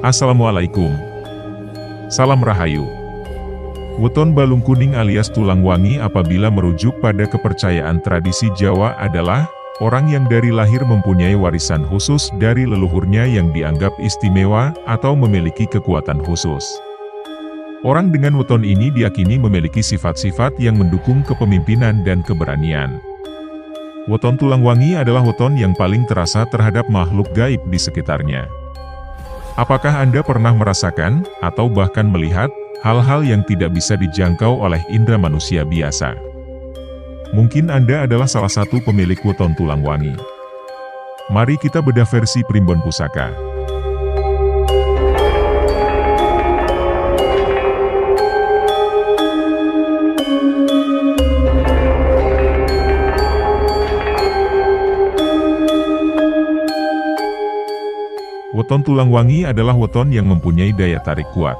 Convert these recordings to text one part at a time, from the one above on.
Assalamualaikum. Salam Rahayu. Weton balung kuning alias tulang wangi apabila merujuk pada kepercayaan tradisi Jawa adalah orang yang dari lahir mempunyai warisan khusus dari leluhurnya yang dianggap istimewa atau memiliki kekuatan khusus. Orang dengan weton ini diyakini memiliki sifat-sifat yang mendukung kepemimpinan dan keberanian. Weton tulang wangi adalah weton yang paling terasa terhadap makhluk gaib di sekitarnya. Apakah Anda pernah merasakan, atau bahkan melihat, hal-hal yang tidak bisa dijangkau oleh indera manusia biasa? Mungkin Anda adalah salah satu pemilik weton tulang wangi. Mari kita bedah versi Primbon Pusaka. Weton tulang wangi adalah weton yang mempunyai daya tarik kuat.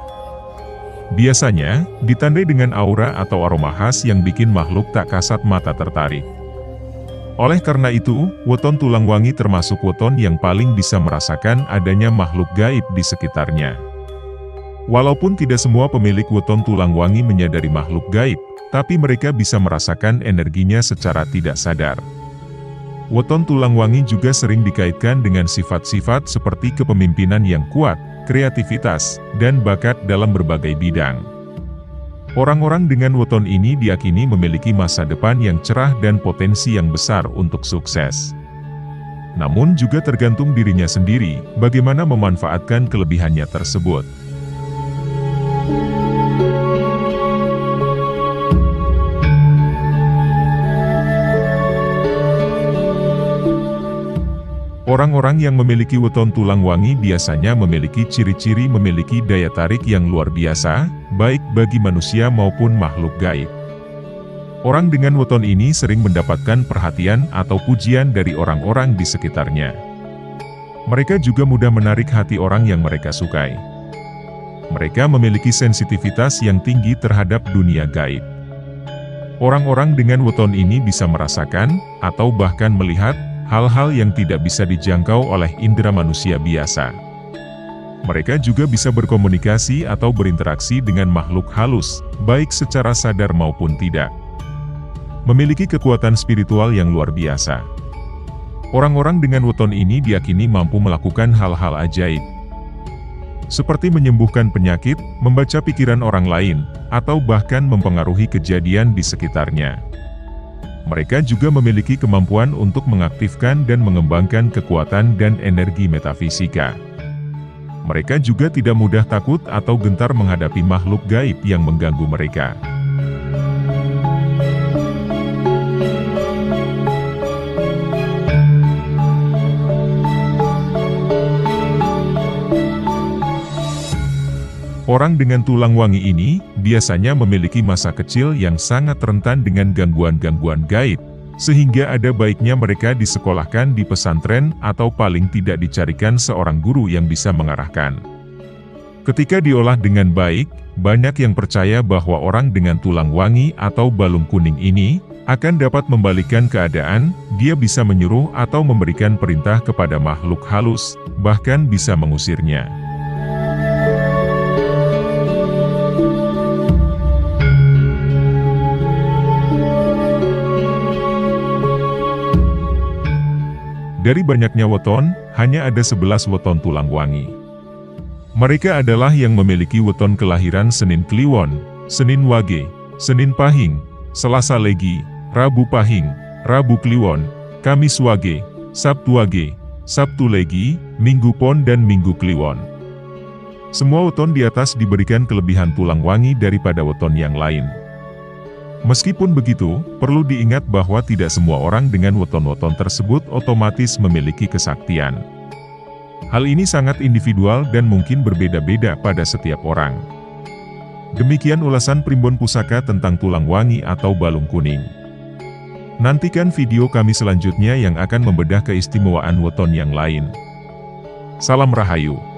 Biasanya, ditandai dengan aura atau aroma khas yang bikin makhluk tak kasat mata tertarik. Oleh karena itu, weton tulang wangi termasuk weton yang paling bisa merasakan adanya makhluk gaib di sekitarnya. Walaupun tidak semua pemilik weton tulang wangi menyadari makhluk gaib, tapi mereka bisa merasakan energinya secara tidak sadar. Weton tulang wangi juga sering dikaitkan dengan sifat-sifat seperti kepemimpinan yang kuat, kreativitas, dan bakat dalam berbagai bidang. Orang-orang dengan weton ini diyakini memiliki masa depan yang cerah dan potensi yang besar untuk sukses. Namun juga tergantung dirinya sendiri, bagaimana memanfaatkan kelebihannya tersebut. Orang-orang yang memiliki weton tulang wangi biasanya memiliki ciri-ciri memiliki daya tarik yang luar biasa, baik bagi manusia maupun makhluk gaib. Orang dengan weton ini sering mendapatkan perhatian atau pujian dari orang-orang di sekitarnya. Mereka juga mudah menarik hati orang yang mereka sukai. Mereka memiliki sensitivitas yang tinggi terhadap dunia gaib. Orang-orang dengan weton ini bisa merasakan, atau bahkan melihat, hal-hal yang tidak bisa dijangkau oleh indera manusia biasa. Mereka juga bisa berkomunikasi atau berinteraksi dengan makhluk halus, baik secara sadar maupun tidak. Memiliki kekuatan spiritual yang luar biasa. Orang-orang dengan weton ini diyakini mampu melakukan hal-hal ajaib, seperti menyembuhkan penyakit, membaca pikiran orang lain, atau bahkan mempengaruhi kejadian di sekitarnya. Mereka juga memiliki kemampuan untuk mengaktifkan dan mengembangkan kekuatan dan energi metafisika. Mereka juga tidak mudah takut atau gentar menghadapi makhluk gaib yang mengganggu mereka. Orang dengan tulang wangi ini, biasanya memiliki masa kecil yang sangat rentan dengan gangguan-gangguan gaib, sehingga ada baiknya mereka disekolahkan di pesantren atau paling tidak dicarikan seorang guru yang bisa mengarahkan. Ketika diolah dengan baik, banyak yang percaya bahwa orang dengan tulang wangi atau balung kuning ini, akan dapat membalikkan keadaan, dia bisa menyuruh atau memberikan perintah kepada makhluk halus, bahkan bisa mengusirnya. Dari banyaknya weton, hanya ada 11 weton tulang wangi. Mereka adalah yang memiliki weton kelahiran Senin Kliwon, Senin Wage, Senin Pahing, Selasa Legi, Rabu Pahing, Rabu Kliwon, Kamis Wage, Sabtu Wage, Sabtu Legi, Minggu Pon dan Minggu Kliwon. Semua weton di atas diberikan kelebihan tulang wangi daripada weton yang lain. Meskipun begitu, perlu diingat bahwa tidak semua orang dengan weton-weton tersebut otomatis memiliki kesaktian. Hal ini sangat individual dan mungkin berbeda-beda pada setiap orang. Demikian ulasan Primbon Pusaka tentang tulang wangi atau balung kuning. Nantikan video kami selanjutnya yang akan membedah keistimewaan weton yang lain. Salam Rahayu.